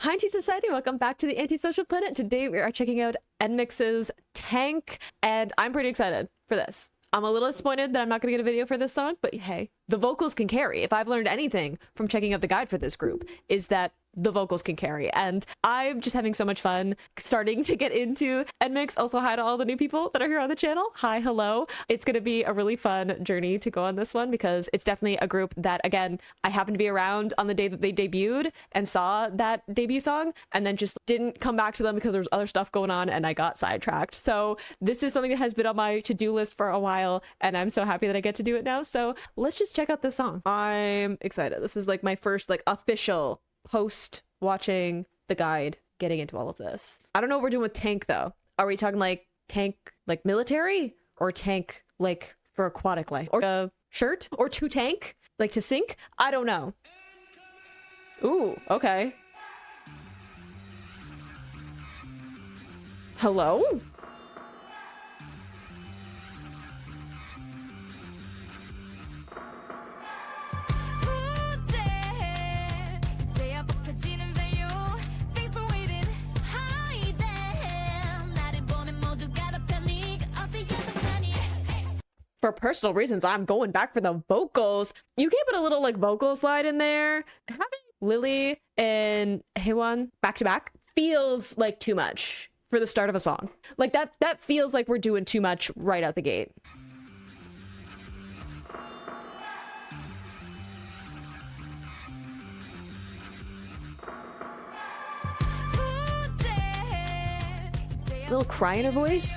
Hi, Anti-Society. Welcome back to the Antisocial Planet. Today we are checking out NMIXX's Tank, and I'm pretty excited for this. I'm a little disappointed that I'm not going to get a video for this song, but hey, the vocals can carry. If I've learned anything from checking out the guide for this group, is that the vocals can carry, and I'm just having so much fun starting to get into NMIXX. Also, hi to all the new people that are here on the channel. Hi, hello. It's going to be a really fun journey to go on this one because it's definitely a group that, again, I happened to be around on the day that they debuted and saw that debut song and then just didn't come back to them because there was other stuff going on and I got sidetracked. So this is something that has been on my to-do list for a while and I'm so happy that I get to do it now. So let's just check out this song. I'm excited. This is like my first like official post watching the guide, getting into all of this. I don't know what we're doing with Tank though. Are we talking like Tank like military or Tank like for aquatic life, or a shirt, or to tank like to sink? I don't know. Ooh, okay. Hello? For personal reasons, I'm going back for the vocals. You can put a little like vocal slide in there. Having Lily and Haewon back to back feels like too much for the start of a song. Like that feels like we're doing too much right out the gate. A little cry in her voice.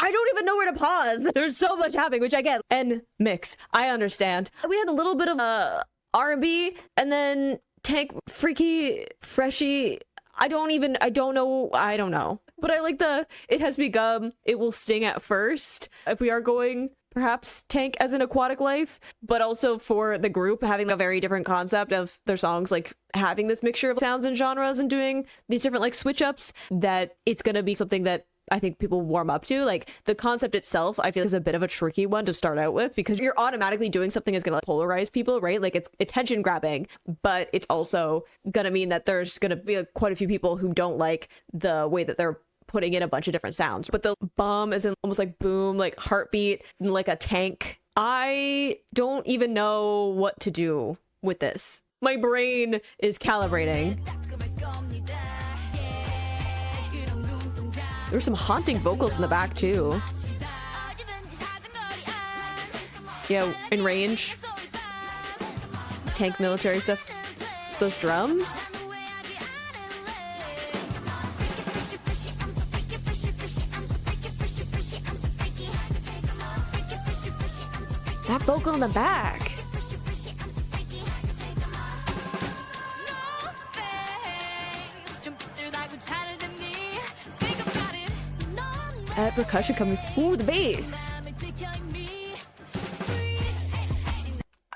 I don't even know where to pause. There's so much happening, which I get. NMIXX, I understand. We had a little bit of R&B, and then Tank, freaky, freshy. I don't know. But I like it has begun, it will sting at first. If we are going perhaps Tank as an aquatic life, but also for the group having a very different concept of their songs, like having this mixture of sounds and genres and doing these different like switch ups, that it's gonna be something that I think people warm up to. Like the concept itself, I feel is a bit of a tricky one to start out with because you're automatically doing something that's going to polarize people, right? Like it's attention grabbing, but it's also going to mean that there's going to be quite a few people who don't like the way that they're putting in a bunch of different sounds. But the bum is in almost like boom, like heartbeat, like a tank. I don't even know what to do with this. My brain is calibrating. There's some haunting vocals in the back too. Yeah, in range. Tank military stuff. Those drums. That vocal in the back. That percussion coming. Ooh, the bass.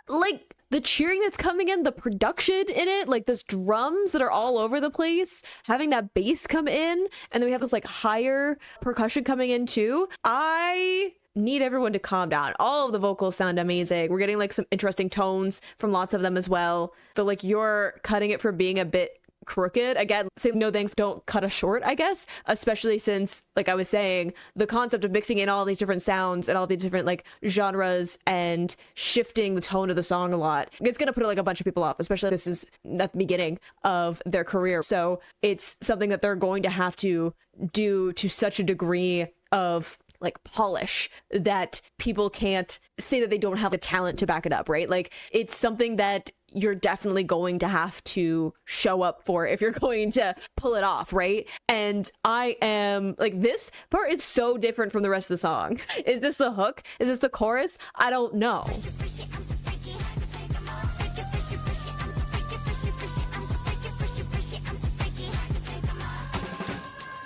Like the cheering that's coming in, the production in it, like those drums that are all over the place, having that bass come in, and then we have this like higher percussion coming in too. I need everyone to calm down. All of the vocals sound amazing. We're getting like some interesting tones from lots of them as well. But like you're cutting it for being a bit crooked. Again, say no thanks, don't cut us short, I guess, especially since, like I was saying, the concept of mixing in all these different sounds and all these different like genres and shifting the tone of the song a lot, it's gonna put like a bunch of people off, especially this is at the beginning of their career. So it's something that they're going to have to do to such a degree of like polish that people can't say that they don't have the talent to back it up, right? Like it's something that you're definitely going to have to show up for if you're going to pull it off, right? And I am like, this part is so different from the rest of the song. Is this the hook? Is this the chorus? I don't know.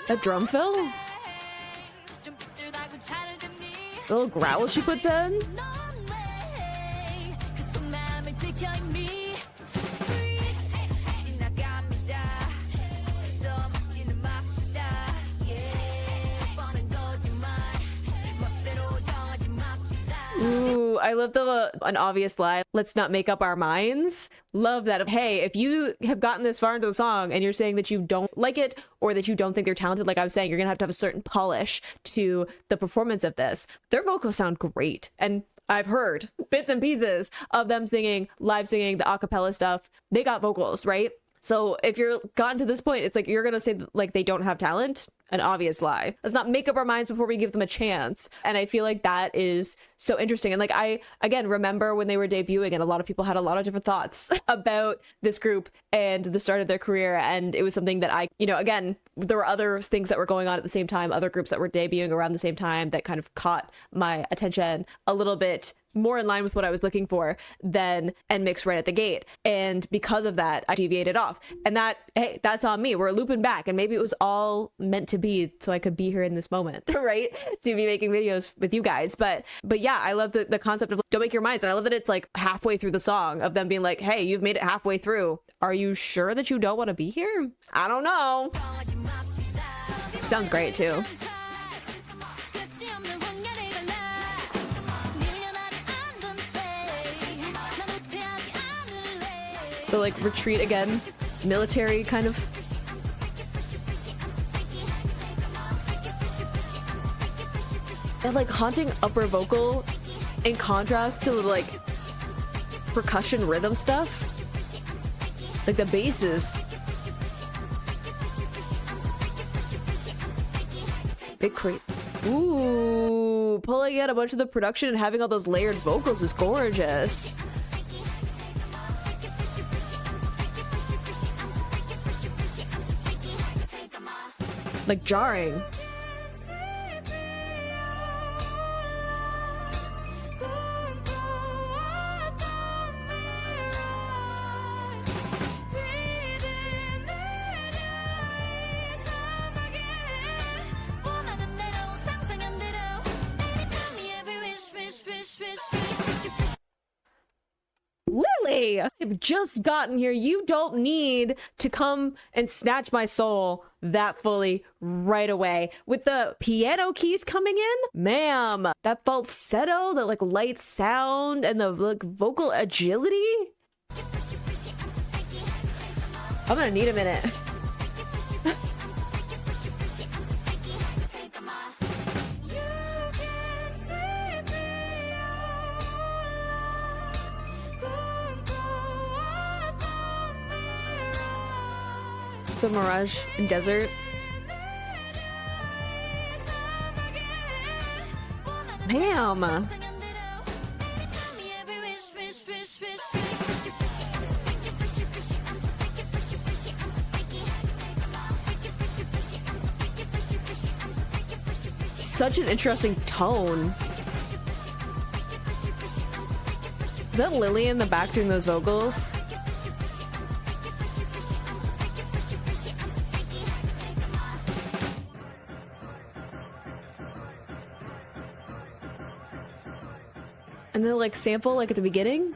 That drum fill? The little growl she puts in? Ooh, I love the an obvious lie. Let's not make up our minds. Love that. Hey, if you have gotten this far into the song and you're saying that you don't like it or that you don't think they're talented, like I was saying, you're gonna have to have a certain polish to the performance of this. Their vocals sound great. And I've heard bits and pieces of them singing, live singing, the a cappella stuff. They got vocals, right? So if you're gotten to this point, it's like you're gonna say like they don't have talent. An obvious lie. Let's not make up our minds before we give them a chance. And I feel like that is so interesting. And like, I, again, remember when they were debuting and a lot of people had a lot of different thoughts about this group and the start of their career. And it was something that I, you know, again, there were other things that were going on at the same time, other groups that were debuting around the same time that kind of caught my attention a little bit more in line with what I was looking for than NMIXX right at the gate. And because of that, I deviated off. And that, hey, that's on me. We're looping back. And maybe it was all meant to be so I could be here in this moment, right? To be making videos with you guys. But yeah, I love the concept of don't make your minds. And I love that it's like halfway through the song of them being like, hey, you've made it halfway through. Are you sure that you don't want to be here? I don't know. Sounds great too. The like retreat again, military kind of. And like haunting upper vocal in contrast to the like percussion rhythm stuff. Like the basses. Big creep. Ooh, pulling out a bunch of the production and having all those layered vocals is gorgeous. Like jarring. Lily, I've just gotten here. You don't need to come and snatch my soul that fully right away. With the piano keys coming in, ma'am, that falsetto, the like light sound and the like vocal agility. I'm gonna need a minute. The mirage and desert. Ma'am. Such an interesting tone. Is that Lily in the back doing those vocals? And then like sample like at the beginning.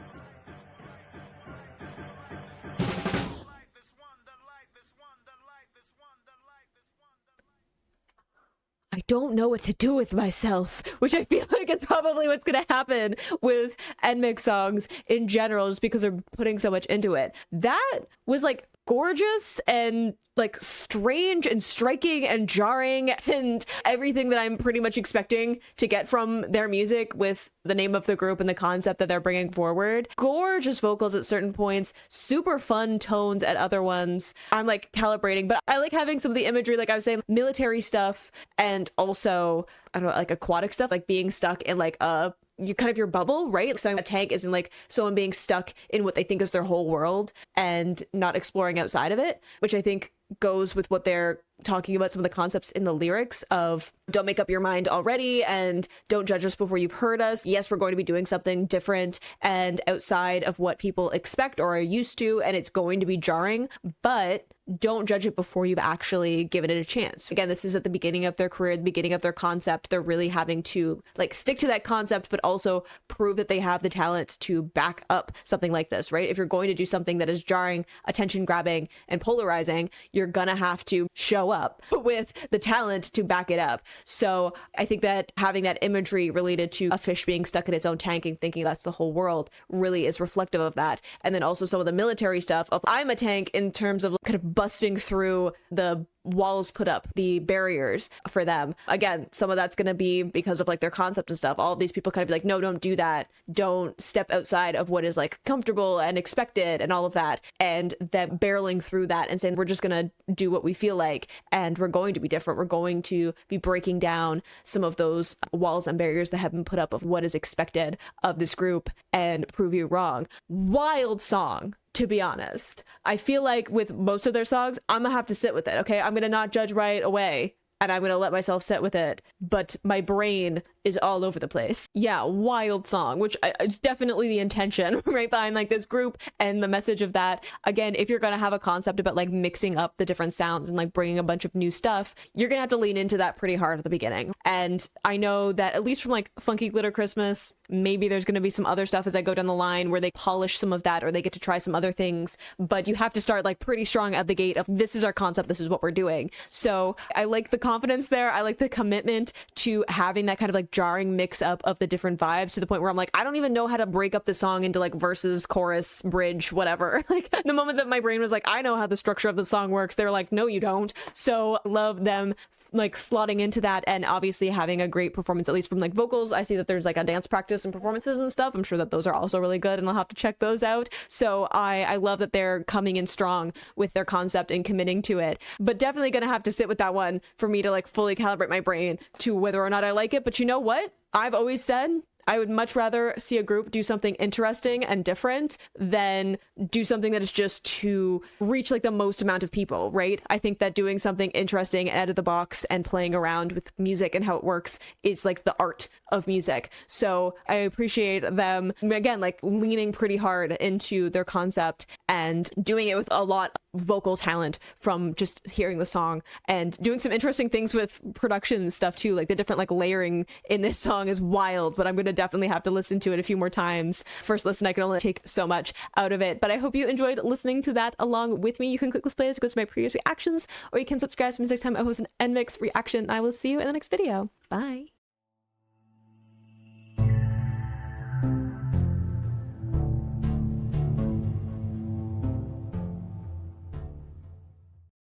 I don't know what to do with myself, which I feel like is probably what's gonna happen with NMIXX songs in general, just because they're putting so much into it. That was like gorgeous and like strange and striking and jarring and everything that I'm pretty much expecting to get from their music with the name of the group and the concept that they're bringing forward. Gorgeous vocals at certain points, super fun tones at other ones. I'm like calibrating, but I like having some of the imagery, like I was saying, military stuff, and also I don't know, like aquatic stuff, like being stuck in like a you kind of your bubble, right? So a tank isn't like someone being stuck in what they think is their whole world and not exploring outside of it, which I think goes with what they're talking about, some of the concepts in the lyrics of don't make up your mind already and don't judge us before you've heard us. Yes, we're going to be doing something different and outside of what people expect or are used to, and it's going to be jarring, but don't judge it before you've actually given it a chance. Again, this is at the beginning of their career, the beginning of their concept. They're really having to like stick to that concept, but also prove that they have the talent to back up something like this, right? If you're going to do something that is jarring, attention grabbing, and polarizing, you're gonna have to show up with the talent to back it up. So I think that having that imagery related to a fish being stuck in its own tank and thinking that's the whole world really is reflective of that. And then also some of the military stuff of I'm a tank in terms of kind of busting through the walls put up, the barriers for them. Again, some of that's going to be because of like their concept and stuff. All of these people kind of be like, no, don't do that. Don't step outside of what is like comfortable and expected and all of that. And them barreling through that and saying, we're just going to do what we feel like. And we're going to be different. We're going to be breaking down some of those walls and barriers that have been put up of what is expected of this group and prove you wrong. Wild song. To be honest, I feel like with most of their songs, I'm gonna have to sit with it. Okay, I'm gonna not judge right away and I'm gonna let myself sit with it, but my brain is all over the place. Yeah, wild song, which it's definitely the intention right behind like this group and the message of that. Again, if you're gonna have a concept about like mixing up the different sounds and like bringing a bunch of new stuff, you're gonna have to lean into that pretty hard at the beginning. And I know that at least from like Funky Glitter Christmas, maybe there's gonna be some other stuff as I go down the line where they polish some of that or they get to try some other things, but you have to start like pretty strong at the gate of this is our concept, this is what we're doing. So I like the confidence there. I like the commitment to having that kind of like jarring mix up of the different vibes to the point where I'm like, I don't even know how to break up the song into like verses, chorus, bridge, whatever. Like the moment that my brain was like, I know how the structure of the song works, they're like, no, you don't. So love them like slotting into that and obviously having a great performance, at least from like vocals. I see that there's like a dance practice and performances and stuff. I'm sure that those are also really good and I'll have to check those out. So I love that they're coming in strong with their concept and committing to it, but definitely gonna have to sit with that one for me to like fully calibrate my brain to whether or not I like it. But you know what? I've always said I would much rather see a group do something interesting and different than do something that is just to reach like the most amount of people, right? I think that doing something interesting and out of the box and playing around with music and how it works is like the art of music. So I appreciate them, again, like leaning pretty hard into their concept and doing it with a lot of vocal talent from just hearing the song and doing some interesting things with production stuff too. Like the different like layering in this song is wild, but I'm going to definitely have to listen to it a few more times. First listen, I can only take so much out of it, but I hope you enjoyed listening to that along with me. You can click this play to go to my previous reactions, or you can subscribe to me next time I host an NMIXX reaction. I will see you in the next video. Bye.